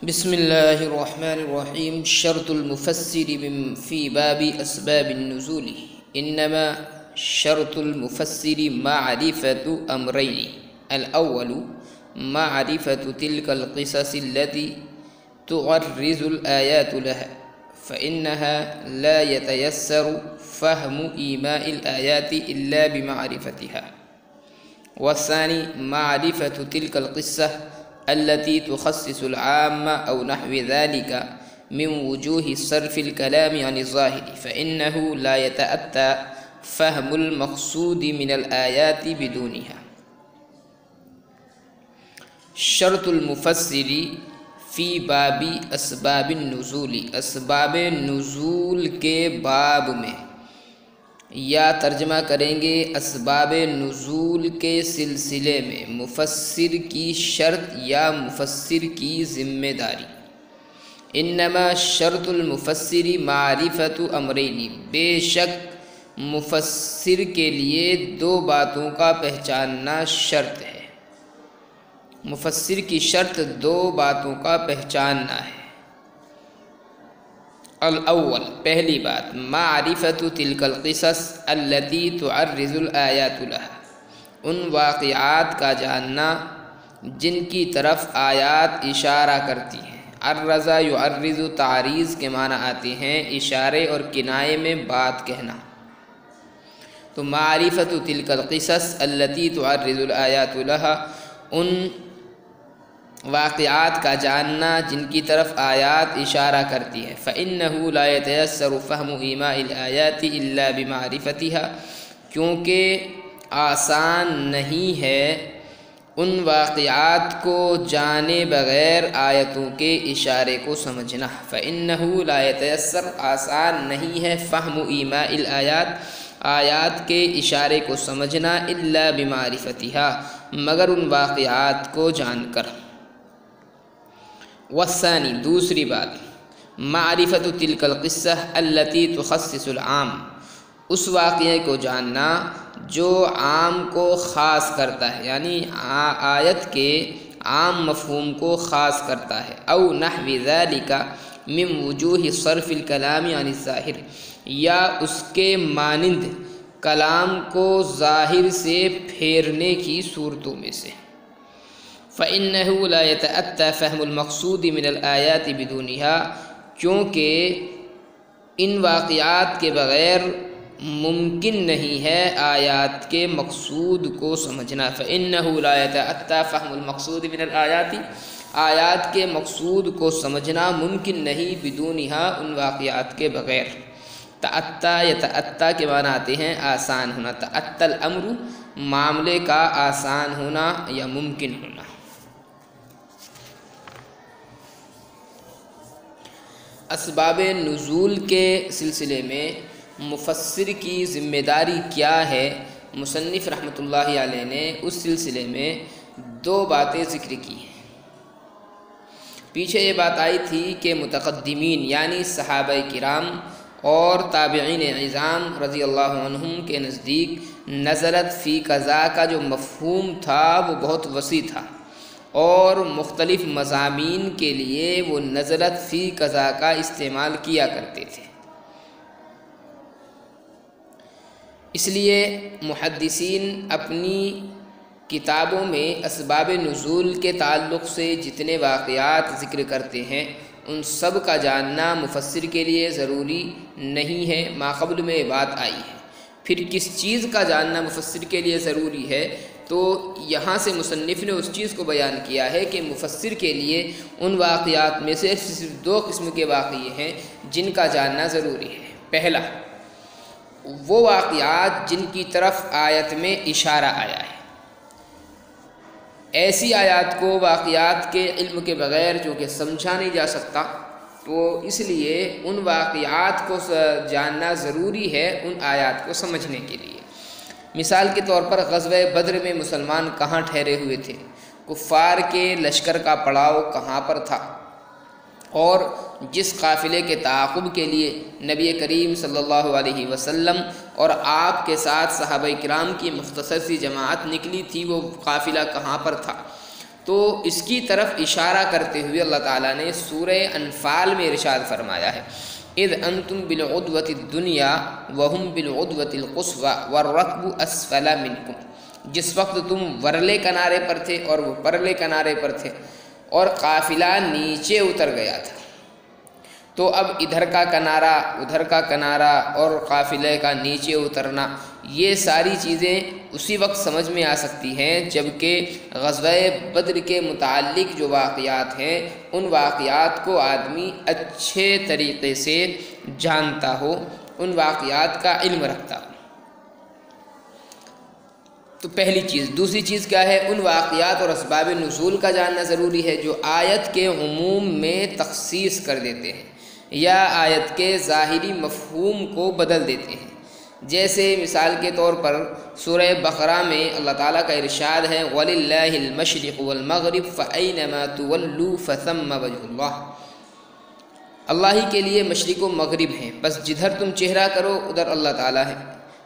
بسم الله الرحمن الرحيم. شرط المفسر في باب أسباب النزول. إنما شرط المفسر معرفة أمرين: الأول معرفة تلك القصص التي تعرض الآيات لها، فإنها لا يتيسر فهم إيماء الآيات إلا بمعرفتها. والثاني معرفة تلك القصة التي تخصص العامة أو نحو ذلك من وجوه صرف الكلام عن الظاهر، فإنه لا يتأتى فهم المقصود من الآيات بدونها. شرط المفسر فی باب اسباب النزول، اسباب نزول کے باب میں، یا ترجمہ کریں گے اسباب نزول کے سلسلے میں مفسر کی شرط یا مفسر کی ذمہ داری۔ انما شرط المفسر معرفت امرین، بے شک مفسر کے لیے دو باتوں کا پہچاننا شرط ہے۔ مفسر کی شرط دو باتوں کا پہچاننا ہے۔ الاول، پہلی بات، معرفت تلک القصص التي تعرض الآیات لها، ان واقعات کا جاننا جن کی طرف آیات اشارہ کرتی ہیں۔ عرض یعرض، تعریض کے معنی آتے ہیں اشارے اور کنایے میں بات کہنا۔ تو معرفت تلک القصص التي تعرض الآیات لها، ان واقعات کا جاننا جن کی طرف آیات اشارہ کرتی ہے۔ فإنه لا يتيسر فهم إيماء الآيات إلا بمعرفتها، کیونکہ آسان نہیں ہے ان واقعات کو جانے بغیر آیتوں کے اشارے کو سمجھنا۔ فإنه لا يتيسر، آسان نہیں ہے، فهم إيماء الآيات، آیات کے اشارے کو سمجھنا، إلا بمعرفتها، مگر ان واقعات کو جان کر۔ والثانی، دوسری بات، معرفت تلک القصہ التي تخصص العام، اس واقعے کو جاننا جو عام کو خاص کرتا ہے، یعنی آیت کے عام مفہوم کو خاص کرتا ہے۔ او نحو ذلك من وجوہ صرف الکلام عن الظاہر، یا اس کے مانند کلام کو ظاہر سے پھیرنے کی صورتوں میں سے۔ فإنه لا يتأتى فهم المقصود من الآیات بدونها، کیونکہ ان واقعات کے بغیر ممکن نہیں ہے آیات کے مقصود کو سمجھنا۔ فإنه لا يتأتى فهم المقصود من الآیات، آیات کے مقصود کو سمجھنا ممکن نہیں بدونها، ان واقعات کے بغیر۔ تأتی، یتأتی کے معنی آتے ہیں آسان ہونا۔ تأتی الامر، معاملے کا آسان ہونا یا ممکن ہونا۔ اسباب نزول کے سلسلے میں مفسر کی ذمہ داری کیا ہے؟ مصنف رحمۃ اللہ علیہ نے اس سلسلے میں دو باتیں ذکر کی ہیں۔ پیچھے یہ بات آئی تھی کہ متقدمین یعنی صحابہ کرام اور تابعین اعظام رضی اللہ عنہم کے نزدیک نزلت فی قضا کا جو مفہوم تھا وہ بہت وسیع تھا، اور مختلف مضامین کے لیے وہ نزلت فی قضا کا استعمال کیا کرتے تھے۔ اس لیے محدثین اپنی کتابوں میں اسباب نزول کے تعلق سے جتنے واقعات ذکر کرتے ہیں ان سب کا جاننا مفسر کے لیے ضروری نہیں ہے۔ ماقبل میں یہ بات آئی ہے۔ پھر کس چیز کا جاننا مفسر کے لیے ضروری ہے؟ تو یہاں سے مصنف نے اس چیز کو بیان کیا ہے کہ مفسر کے لیے ان واقعات میں سے صرف دو قسم کے واقعے ہیں جن کا جاننا ضروری ہے۔ پہلا، وہ واقعات جن کی طرف آیت میں اشارہ آیا ہے۔ ایسی آیات کو واقعات کے علم کے بغیر جو کہ سمجھا نہیں جا سکتا، تو اس لیے ان واقعات کو جاننا ضروری ہے ان آیات کو سمجھنے کے لیے۔ مثال کے طور پر غزوہ بدر میں مسلمان کہاں ٹھہرے ہوئے تھے، کفار کے لشکر کا پڑاؤ کہاں پر تھا، اور جس قافلے کے تعاقب کے لیے نبی کریم صلی اللہ علیہ وسلم اور آپ کے ساتھ صحابہ کرام کی مختصر سی جماعت نکلی تھی وہ قافلہ کہاں پر تھا۔ تو اس کی طرف اشارہ کرتے ہوئے اللہ تعالیٰ نے سورہ انفال میں ارشاد فرمایا ہے، اذ انتم بالعدوۃ الدنیا وہم بالعدوۃ القصویٰ والرکب اسفل منکم، جس وقت تم ورلے کنارے پر تھے اور وہ پرلے کنارے پر تھے اور قافلہ نیچے اتر گیا تھا۔ تو اب ادھر کا کنارہ ادھر کا کنارہ اور قافلے کا نیچے اترنا، یہ ساری چیزیں اسی وقت سمجھ میں آ سکتی ہیں جبکہ غزوہ بدر کے متعلق جو واقعات ہیں ان واقعات کو آدمی اچھے طریقے سے جانتا ہو، ان واقعات کا علم رکھتا ہو۔ تو پہلی چیز۔ دوسری چیز کیا ہے؟ ان واقعات اور اسباب نزول کا جاننا ضروری ہے جو آیت کے عموم میں تخصیص کر دیتے ہیں یا آیت کے ظاہری مفہوم کو بدل دیتے ہیں۔ جیسے مثال کے طور پر سورہ بقرہ میں اللہ تعالیٰ کا ارشاد ہے وَلِلَّهِ الْمَشْرِقُ وَالْمَغْرِبُ فَأَيْنَمَا تُوَلُّوا فَثَمَّ وَجْهُ اللَّهِ، اللہ ہی کے لیے مشرق و مغرب ہیں، بس جدھر تم چہرہ کرو ادھر اللہ تعالیٰ ہے۔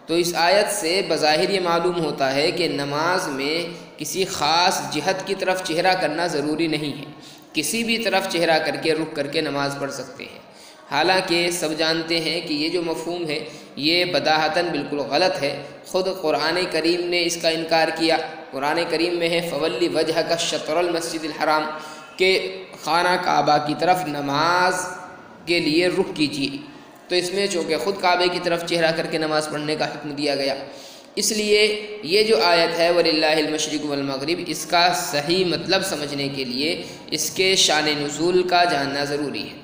تو اس آیت سے بظاہر یہ معلوم ہوتا ہے کہ نماز میں کسی خاص جہت کی طرف چہرہ کرنا ضروری نہیں ہے، کسی بھی طرف چہرہ کر کے رخ کر کے نماز پڑھ سکتے ہیں۔ حالانکہ سب جانتے ہیں کہ یہ جو مفہوم ہے یہ بداہتاً بالکل غلط ہے۔ خود قرآن کریم نے اس کا انکار کیا۔ قرآن کریم میں ہے فولی وجہ کا شطر المسجد الحرام، کہ خانہ کعبہ کی طرف نماز کے لیے رخ کیجیے۔ تو اس میں چونکہ خود کعبے کی طرف چہرہ کر کے نماز پڑھنے کا حکم دیا گیا، اس لیے یہ جو آیت ہے وَلِلَّهِ الْمَشْرِقُ وَالْمَغْرِبُ، اس کا صحیح مطلب سمجھنے کے لیے اس کے شان نزول کا جاننا ضروری ہے۔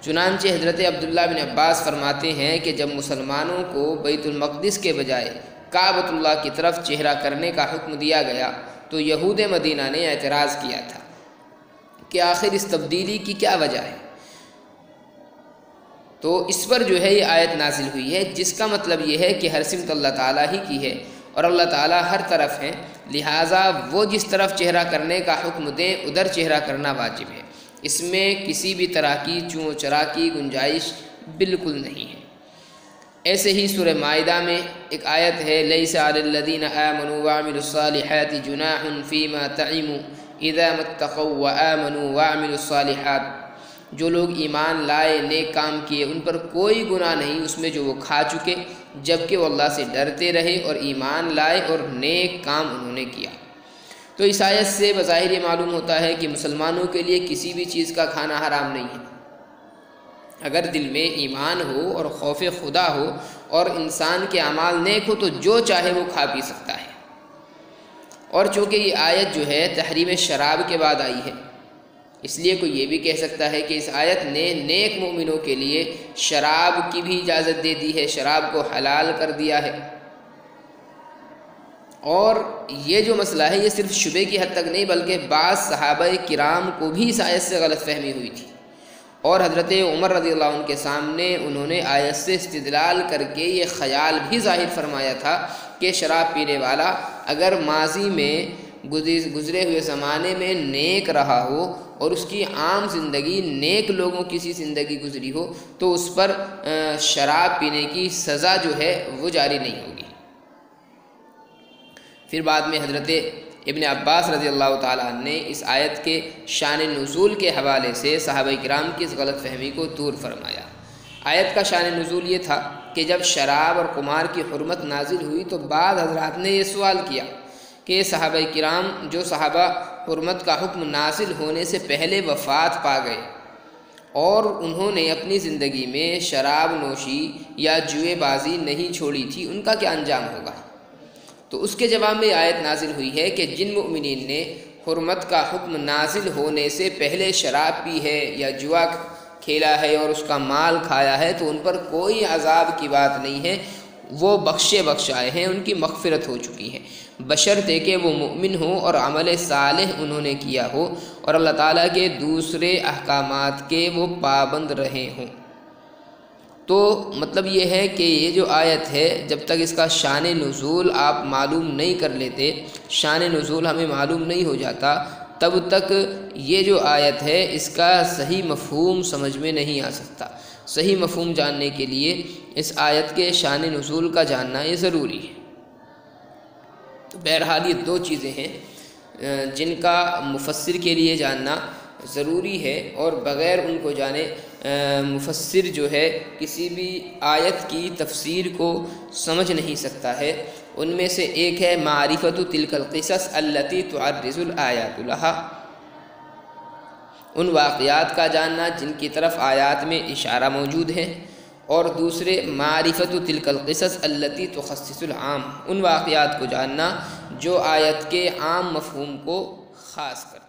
چنانچہ حضرت عبداللہ بن عباس فرماتے ہیں کہ جب مسلمانوں کو بیت المقدس کے بجائے کعبۃ اللہ کی طرف چہرہ کرنے کا حکم دیا گیا تو یہود مدینہ نے اعتراض کیا تھا کہ آخر اس تبدیلی کی کیا وجہ ہے۔ تو اس پر جو ہے یہ آیت نازل ہوئی ہے، جس کا مطلب یہ ہے کہ ہر سمت اللہ تعالیٰ ہی کی ہے اور اللہ تعالیٰ ہر طرف ہیں، لہٰذا وہ جس طرف چہرہ کرنے کا حکم دیں ادھر چہرہ کرنا واجب ہے۔ اس میں کسی بھی طرح کی چوں چرا کی گنجائش بالکل نہیں ہے۔ ایسے ہی سورہ مائدہ میں ایک آیت ہے لیس علی الذین آمنوا وعملوا الصالحات جناح فیما طعموا اذا ما اتقوا وآمنوا وعملوا الصالحات، جو لوگ ایمان لائے نیک کام کیے ان پر کوئی گناہ نہیں اس میں جو وہ کھا چکے، جبکہ وہ اللہ سے ڈرتے رہے اور ایمان لائے اور نیک کام انہوں نے کیا۔ تو اس آیت سے بظاہر یہ معلوم ہوتا ہے کہ مسلمانوں کے لیے کسی بھی چیز کا کھانا حرام نہیں ہے۔ اگر دل میں ایمان ہو اور خوف خدا ہو اور انسان کے اعمال نیک ہو تو جو چاہے وہ کھا پی سکتا ہے۔ اور چونکہ یہ آیت جو ہے تحریم شراب کے بعد آئی ہے، اس لیے کوئی یہ بھی کہہ سکتا ہے کہ اس آیت نے نیک مومنوں کے لیے شراب کی بھی اجازت دے دی ہے، شراب کو حلال کر دیا ہے۔ اور یہ جو مسئلہ ہے یہ صرف شبے کی حد تک نہیں بلکہ بعض صحابہ کرام کو بھی اس آیت سے غلط فہمی ہوئی تھی، اور حضرت عمر رضی اللہ عنہ کے سامنے انہوں نے آیت سے استدلال کر کے یہ خیال بھی ظاہر فرمایا تھا کہ شراب پینے والا اگر ماضی میں گزرے ہوئے زمانے میں نیک رہا ہو اور اس کی عام زندگی نیک لوگوں کی سی زندگی گزری ہو تو اس پر شراب پینے کی سزا جو ہے وہ جاری نہیں ہوگی۔ پھر بعد میں حضرت ابن عباس رضی اللہ تعالیٰ عنہ نے اس آیت کے شان نزول کے حوالے سے صحابہ کرام کی اس غلط فہمی کو دور فرمایا۔ آیت کا شان نزول یہ تھا کہ جب شراب اور قمار کی حرمت نازل ہوئی تو بعض حضرات نے یہ سوال کیا کہ صحابہ کرام جو صحابہ حرمت کا حکم نازل ہونے سے پہلے وفات پا گئے اور انہوں نے اپنی زندگی میں شراب نوشی یا جوئے بازی نہیں چھوڑی تھی، ان کا کیا انجام ہوگا؟ تو اس کے جواب میں آیت نازل ہوئی ہے کہ جن مؤمنین نے حرمت کا حکم نازل ہونے سے پہلے شراب پی ہے یا جوا کھیلا ہے اور اس کا مال کھایا ہے تو ان پر کوئی عذاب کی بات نہیں ہے، وہ بخشائے ہیں، ان کی مغفرت ہو چکی ہے، بشرطے کہ وہ مؤمن ہوں اور عمل صالح انہوں نے کیا ہو اور اللہ تعالیٰ کے دوسرے احکامات کے وہ پابند رہے ہوں۔ تو مطلب یہ ہے کہ یہ جو آیت ہے جب تک اس کا شان نزول آپ معلوم نہیں کر لیتے، شان نزول ہمیں معلوم نہیں ہو جاتا، تب تک یہ جو آیت ہے اس کا صحیح مفہوم سمجھ میں نہیں آ سکتا۔ صحیح مفہوم جاننے کے لیے اس آیت کے شان نزول کا جاننا یہ ضروری ہے۔ تو بہرحال یہ دو چیزیں ہیں جن کا مفسر کے لیے جاننا ضروری ہے، اور بغیر ان کو جانے مفسر جو ہے کسی بھی آیت کی تفسیر کو سمجھ نہیں سکتا ہے۔ ان میں سے ایک ہے معرفت تلک القصص التی تعرض الآیات لہا، ان واقعات کا جاننا جن کی طرف آیات میں اشارہ موجود ہے، اور دوسرے معرفت تلک القصص التی تخصص العام، ان واقعات کو جاننا جو آیت کے عام مفہوم کو خاص کرتے ہیں۔